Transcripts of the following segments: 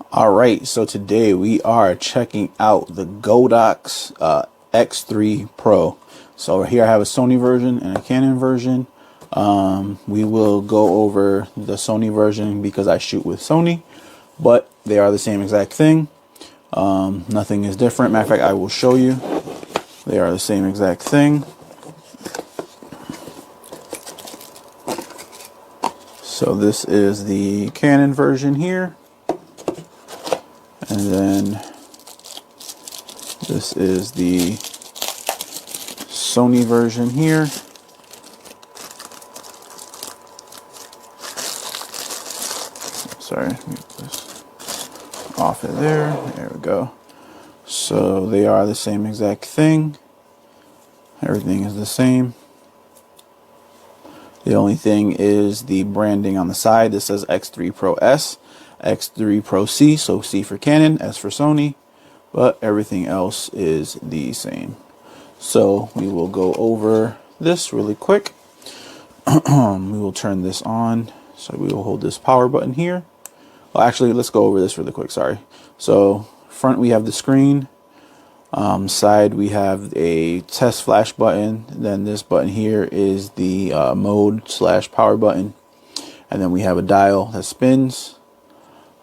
All right, so today we are checking out the Godox X3 Pro. So here I have a Sony version and a Canon version. We will go over the Sony version because I shoot with Sony, but they are the same exact thing. Nothing is different. Matter of fact, I will show you. They are the same exact thing. So this is the Canon version here. And then this is the Sony version here. Sorry, let me put this off of there. There we go. So they are the same exact thing. Everything is the same. The only thing is the branding on the side. This says X3 Pro S, X3 Pro-C, so C for Canon, S for Sony, but everything else is the same. So we will go over this really quick. We will turn this on. So we will hold this power button here. Well, actually, let's go over this really quick. Sorry. So front, we have the screen. Side, we have a test flash button. Then this button here is the mode / power button. And then we have a dial that spins.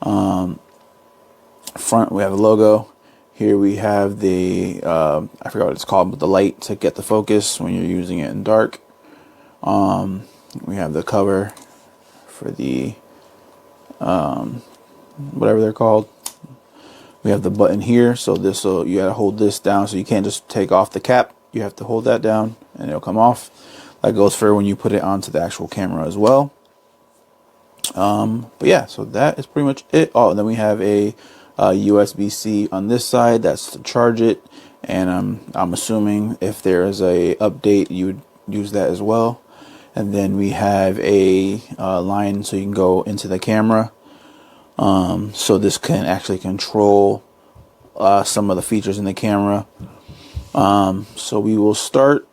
Front, we have a logo. Here we have the I forgot what it's called, but the light to get the focus when you're using it in dark. We have the cover for the whatever they're called. We have the button here, so this will, you gotta hold this down, so you can't just take off the cap. You have to hold that down and it'll come off. That goes for when you put it onto the actual camera as well. But yeah, so that is pretty much it. Oh, and then we have a USB-C on this side. That's to charge it. And I'm assuming if there is a update, you would use that as well. And then we have a line so you can go into the camera. So this can actually control some of the features in the camera. So we will start.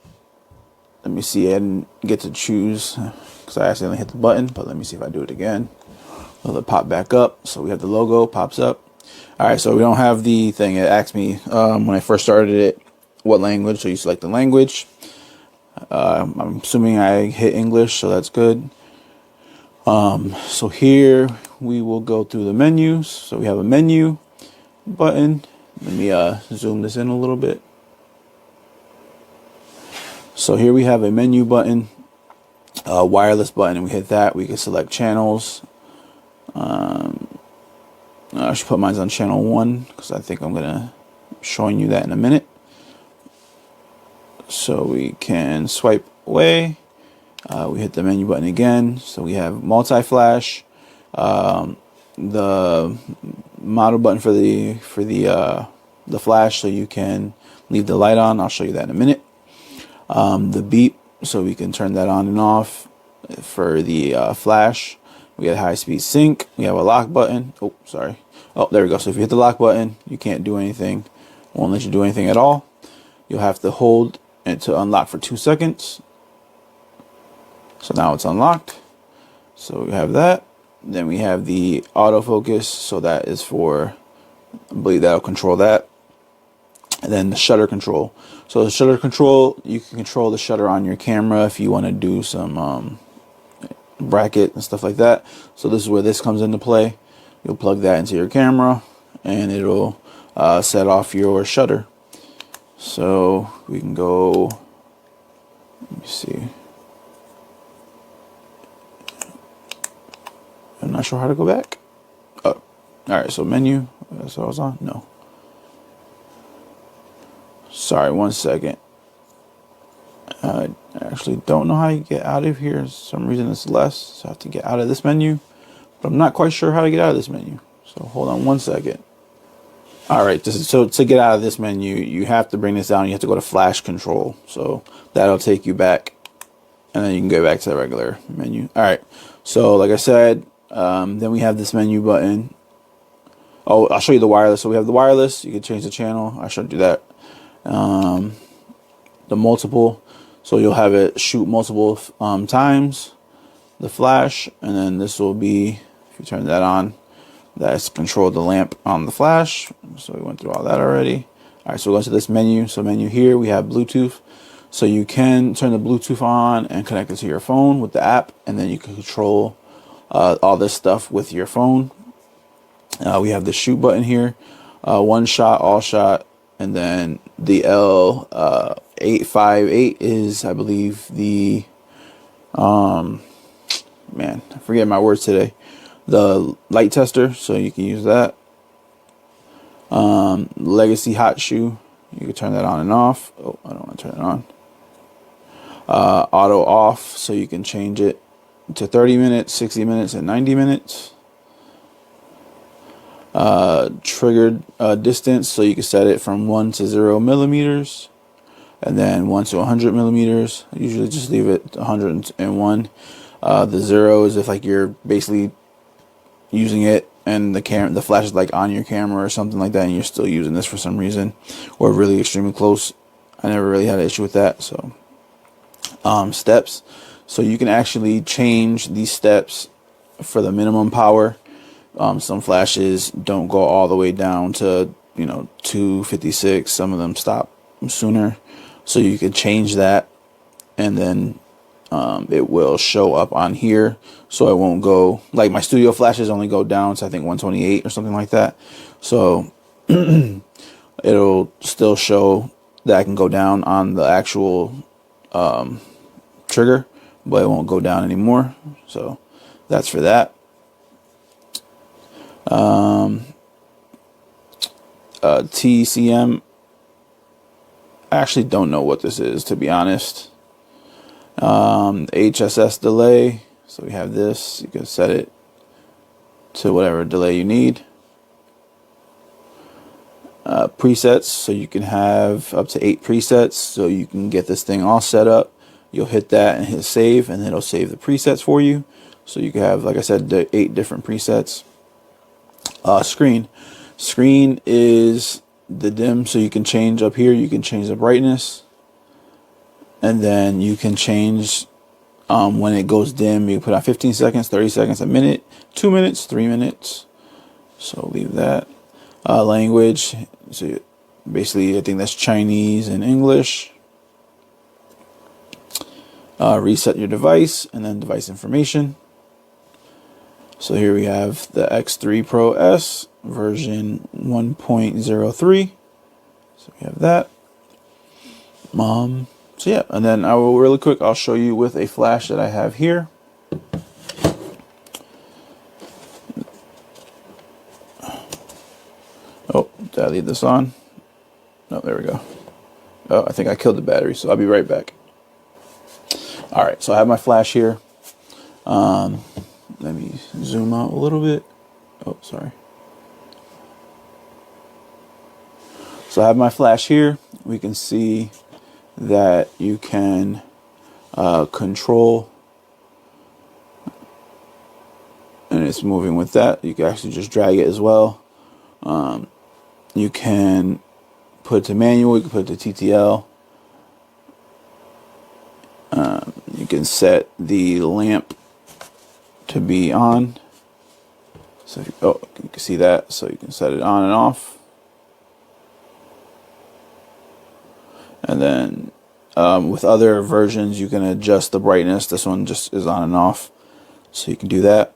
Let me see. I didn't get to choose because I accidentally hit the button, but let me see if I do it again. Will it pop back up? So we have the logo pops up. All right, so we don't have the thing. It asked me when I first started it what language, so you select the language. I'm assuming I hit English, so that's good. So here we will go through the menus. So we have a menu button. Let me zoom this in a little bit. So here we have a menu button, a wireless button, and we hit that. We can select channels. I should put mine on channel 1 because I think I'm gonna showing you that in a minute. So we can swipe away. We hit the menu button again. So we have multi-flash, the model button for the flash, so you can leave the light on. I'll show you that in a minute. The beep, so we can turn that on and off for the flash. We got high speed sync. We have a lock button. Oh, sorry. Oh, there we go. So if you hit the lock button, you can't do anything. Won't let you do anything at all. You'll have to hold it to unlock for 2 seconds. So now it's unlocked. So we have that. Then we have the autofocus. So that is for, I believe that'll control that. And then the shutter control. So the shutter control, you can control the shutter on your camera if you want to do some bracket and stuff like that. So this is where this comes into play. You'll plug that into your camera and it'll set off your shutter. So we can go, let me see. I'm not sure how to go back. Oh, all right. So menu. That's what I was on. No. Sorry. 1 second. I actually don't know how you get out of here. For some reason it's less. So I have to get out of this menu. But I'm not quite sure how to get out of this menu. So hold on 1 second. All right. So to get out of this menu, you have to bring this down. You have to go to flash control. So that'll take you back. And then you can go back to the regular menu. All right. So like I said, then we have this menu button. Oh, I'll show you the wireless. So we have the wireless. You can change the channel. I showed you that. The multiple. So you'll have it shoot multiple times. The flash. And then this will be, if you turn that on, That's control the lamp on the flash. So we went through all that already. All right, so we'll go to this menu. So menu here, we have Bluetooth. So you can turn the Bluetooth on and connect it to your phone with the app, and then you can control all this stuff with your phone. We have the shoot button here, one shot, all shot, and then the L858 is, I believe, the man, I forget my words today. The light tester, so you can use that. Legacy hot shoe, you can turn that on and off. Oh, I don't want to turn it on. Auto off, so you can change it to 30 minutes, 60 minutes, and 90 minutes. Triggered distance, so you can set it from 1 to 0 millimeters, and then 1 to 100 millimeters. I usually just leave it 101. The 0 is if like you're basically using it and the flash is like on your camera or something like that, and you're still using this for some reason, or really extremely close. I never really had an issue with that. So steps, so you can actually change these steps for the minimum power. Some flashes don't go all the way down to 256. Some of them stop sooner, so you can change that, and then it will show up on here. So it won't go like my studio flashes only go down to I think 128 or something like that. So it'll still show that I can go down on the actual trigger, but it won't go down anymore. So that's for that. TCM, I actually don't know what this is, to be honest. HSS delay, so we have this. You can set it to whatever delay you need. Presets, so you can have up to 8 presets, so you can get this thing all set up. You'll hit that and hit save, and it'll save the presets for you. So you can have, like I said, 8 different presets. Screen is the dim, so you can change up here. You can change the brightness, and then you can change when it goes dim. You can put on 15 seconds, 30 seconds, a minute, 2 minutes, 3 minutes. So leave that. Language, so basically I think that's Chinese and English. Reset your device, and then device information. So here we have the X3 Pro S version 1.03. So we have that. So yeah, and then I will really quick, I'll show you with a flash that I have here. Oh, did I leave this on? No, there we go. Oh, I think I killed the battery, so I'll be right back. All right, so I have my flash here. Let me zoom out a little bit. Oh, sorry. So I have my flash here. We can see that you can control, and it's moving with that. You can actually just drag it as well. You can put it to manual, you can put it to TTL. You can set the lamp to be on. So you can see that. So you can set it on and off. And then with other versions, you can adjust the brightness. This one just is on and off, so you can do that.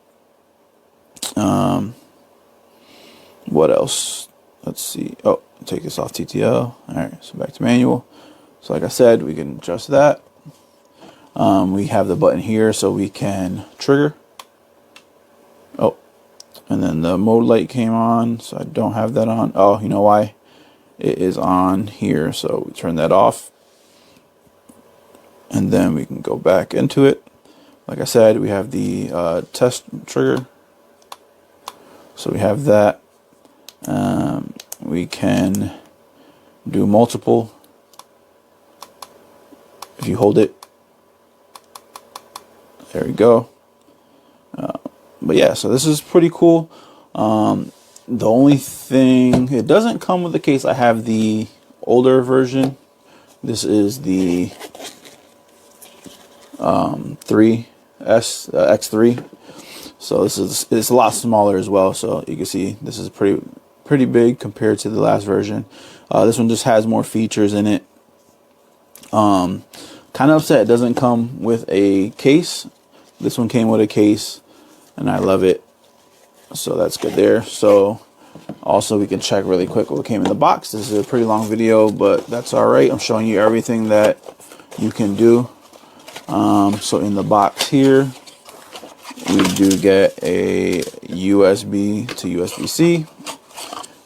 What else? Let's see. Oh, take this off TTL. All right, so back to manual. So like I said, we can adjust that. We have the button here, so we can trigger. Oh, and then the mode light came on, so I don't have that on. Oh, you know why? It is on here, so we turn that off. And then we can go back into it. Like I said, we have the test trigger. So we have that. We can do multiple if you hold it. There we go. But yeah, so this is pretty cool. The only thing, it doesn't come with the case. I have the older version. This is the X3. So it's a lot smaller as well. So you can see this is pretty big compared to the last version. This one just has more features in it. Kind of upset it doesn't come with a case. This one came with a case, and I love it. So that's good there. So also we can check really quick what came in the box. This is a pretty long video, but that's all right. I'm showing you everything that you can do. So in the box here, we do get a USB to USB-C.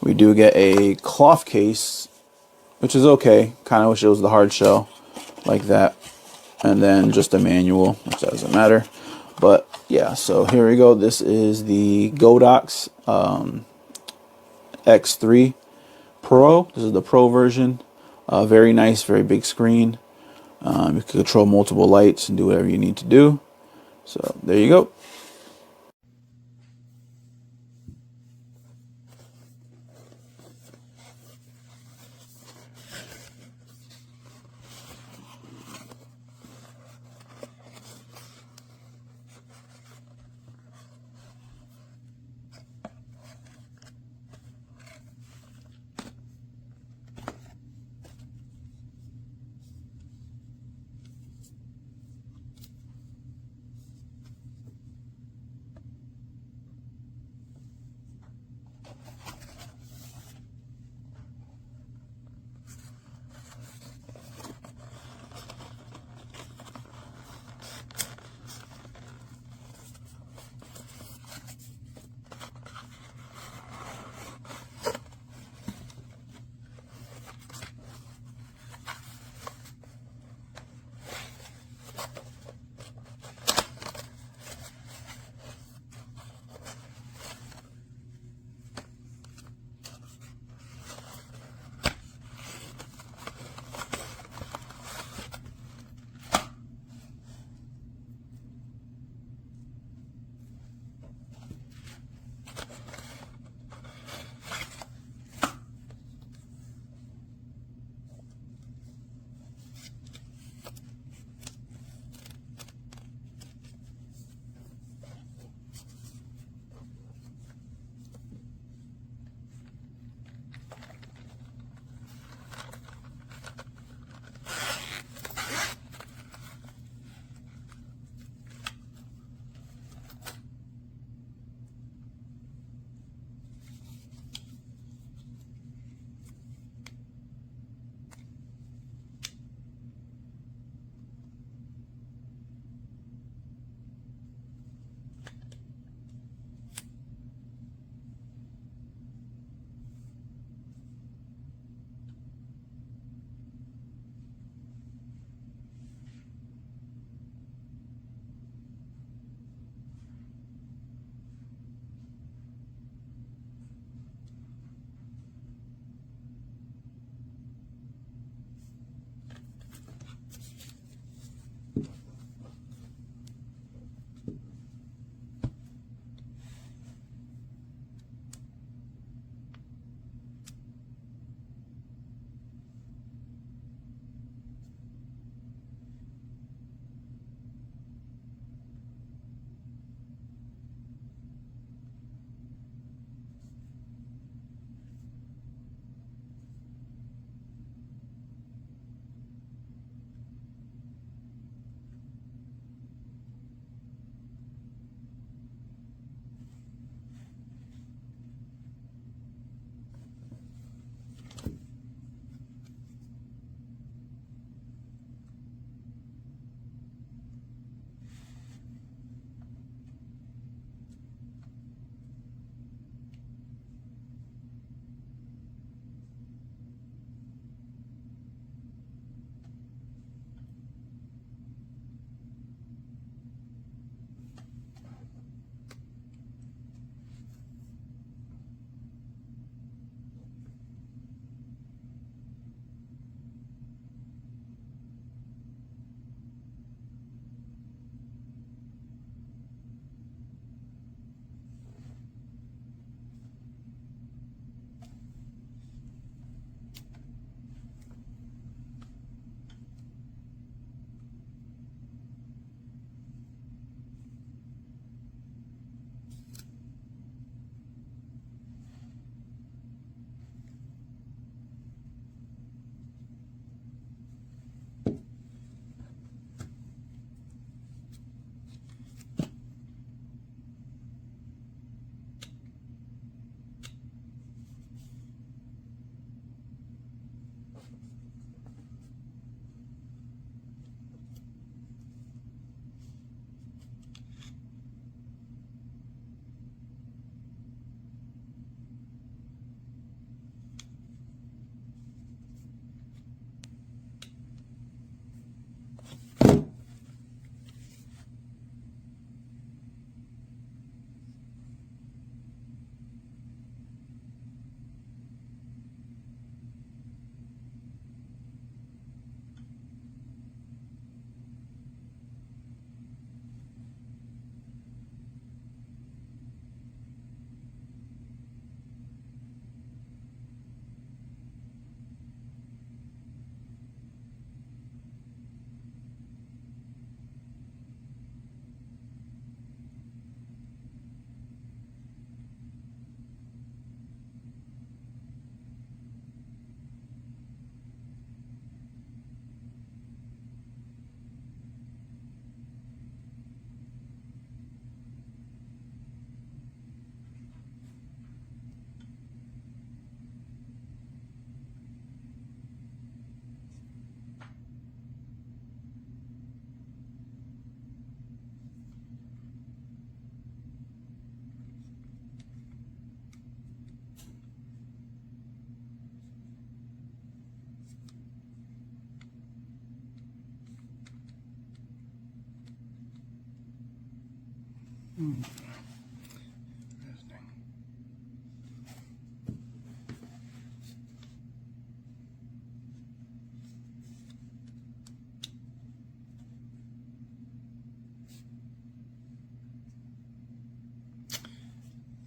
We do get a cloth case, which is okay. Kind of wish it was the hard shell like that. And then just a manual, which doesn't matter. But yeah, so here we go. This is the Godox X3 Pro. This is the Pro version. Very nice, very big screen. You can control multiple lights and do whatever you need to do. So there you go.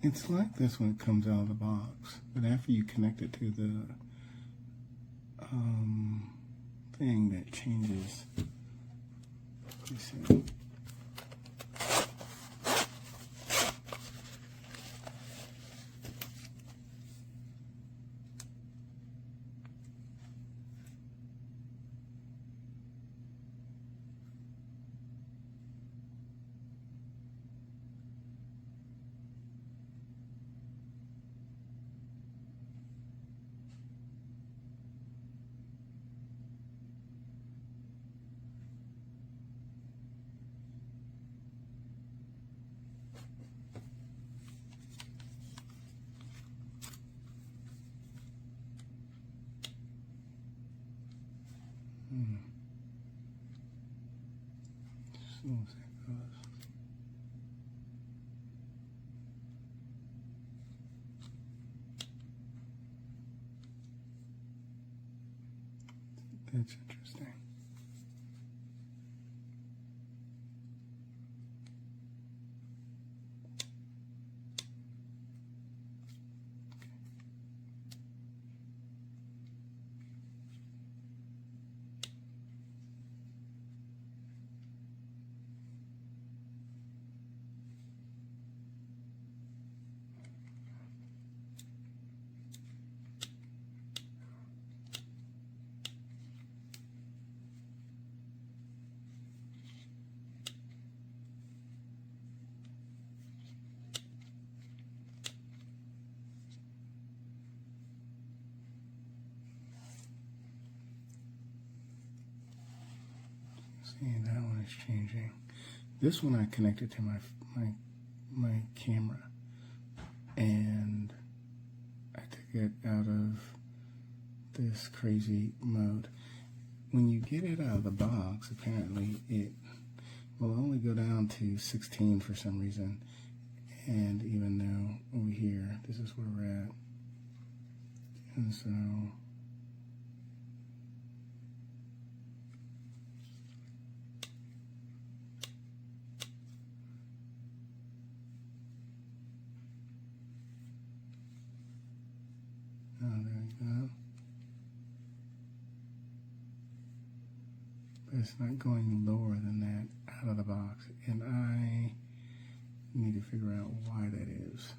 It's like this when it comes out of the box, but after you connect it to the thing that changes. Let me see. That's interesting. See, that one is changing. This one I connected to my camera, and I took it out of this crazy mode. When you get it out of the box, apparently it will only go down to 16 for some reason. And even though over here, this is where we're at. And so there we go. But it's not going lower than that out of the box. And I need to figure out why that is.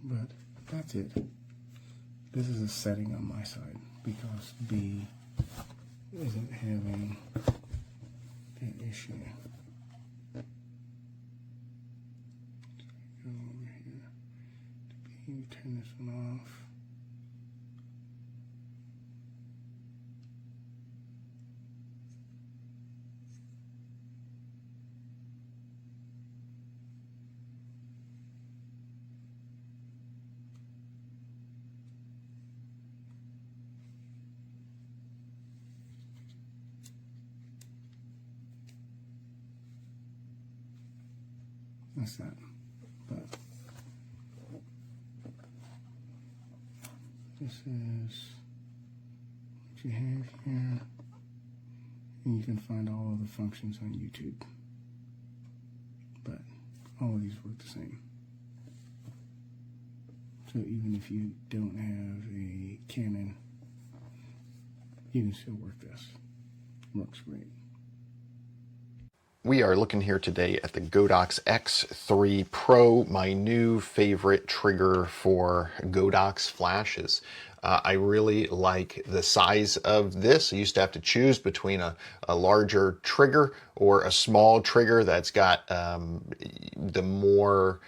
But that's it. This is a setting on my side because B isn't having that issue. Go over here to B, turn this one off. That's that. But this is what you have here. And you can find all of the functions on YouTube. But all of these work the same. So even if you don't have a Canon, you can still work this. Works great. We are looking here today at the Godox X3 Pro, my new favorite trigger for Godox flashes. I really like the size of this. I used to have to choose between a larger trigger or a small trigger that's got the more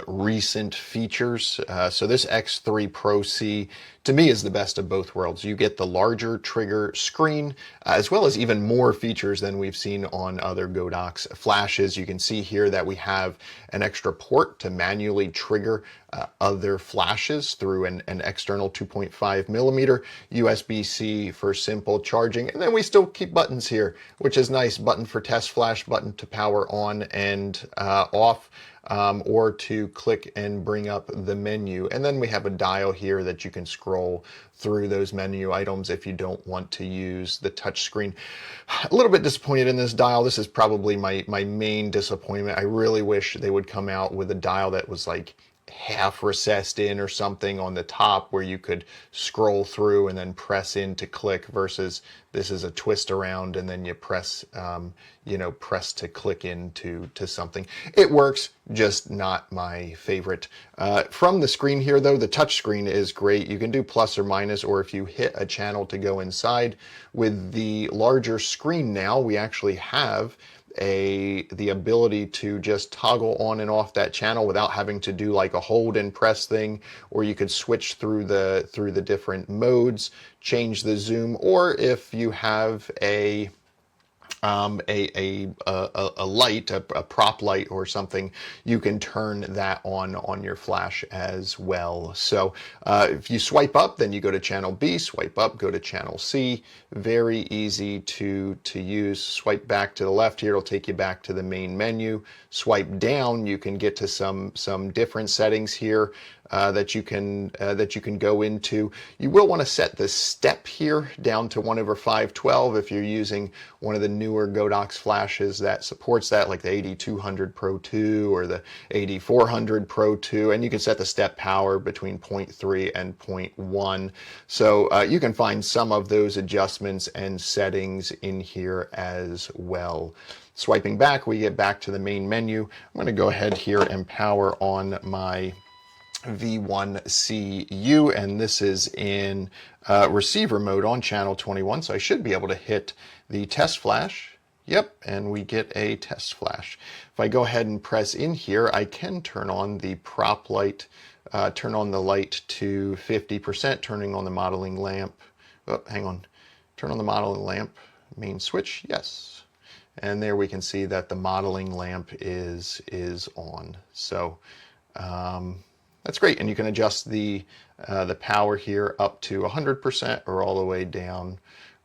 recent features. So this X3 Pro-C to me is the best of both worlds. You get the larger trigger screen as well as even more features than we've seen on other Godox flashes. You can see here that we have an extra port to manually trigger other flashes through an external 2.5 millimeter USB-C for simple charging. And then we still keep buttons here, which is nice. Button for test flash, button to power on and off, or to click and bring up the menu. And then we have a dial here that you can scroll through those menu items if you don't want to use the touch screen. A little bit disappointed in this dial. This is probably my main disappointment. I really wish they would come out with a dial that was like half recessed in or something on the top where you could scroll through and then press in to click, versus this is a twist around and then you press press to click into something. It works, just not my favorite. From the screen here though, the touch screen is great. You can do plus or minus, or if you hit a channel to go inside. With the larger screen now, we actually have the ability to just toggle on and off that channel without having to do like a hold and press thing, or you could switch through the different modes, change the zoom, or if you have a light, a prop light or something, you can turn that on your flash as well. So if you swipe up, then you go to channel B, swipe up, go to channel C. Very easy to use. Swipe back to the left here, it'll take you back to the main menu. Swipe down, you can get to some different settings here that you can go into. You will want to set the step here down to 1/512 if you're using one of the newer Godox flashes that supports that, like the 8200 Pro 2 or the 8400 Pro 2, and you can set the step power between 0.3 and 0.1. So you can find some of those adjustments and settings in here as well. Swiping back, we get back to the main menu. I'm going to go ahead here and power on my V1CU, and this is in receiver mode on channel 21, so I should be able to hit the test flash. Yep, and we get a test flash. If I go ahead and press in here, I can turn on the prop light, turn on the light to 50%, turning on the modeling lamp. Oh, hang on. Turn on the modeling lamp, main switch, yes. And there we can see that the modeling lamp is on. So that's great, and you can adjust the power here up to 100% or all the way down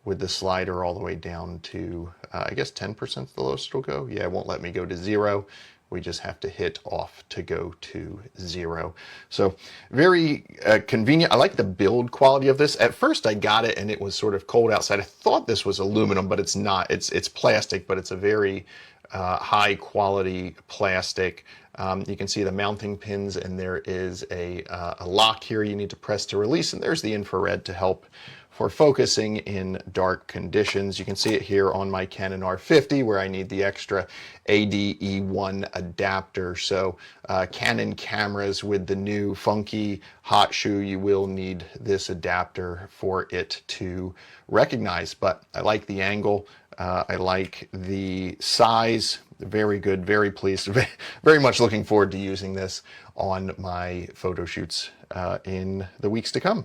with the slider all the way down to, I guess 10% the lowest it'll go. Yeah, it won't let me go to 0. We just have to hit off to go to 0. So very convenient. I like the build quality of this. At first I got it and it was sort of cold outside. I thought this was aluminum, but it's not. It's plastic, but it's a very high quality plastic. You can see the mounting pins, and there is a lock here you need to press to release, and there's the infrared to help for focusing in dark conditions. You can see it here on my Canon R50 where I need the extra ADE1 adapter. So Canon cameras with the new funky hot shoe, you will need this adapter for it to recognize. But I like the angle, I like the size. Very good, very pleased, very much looking forward to using this on my photo shoots in the weeks to come.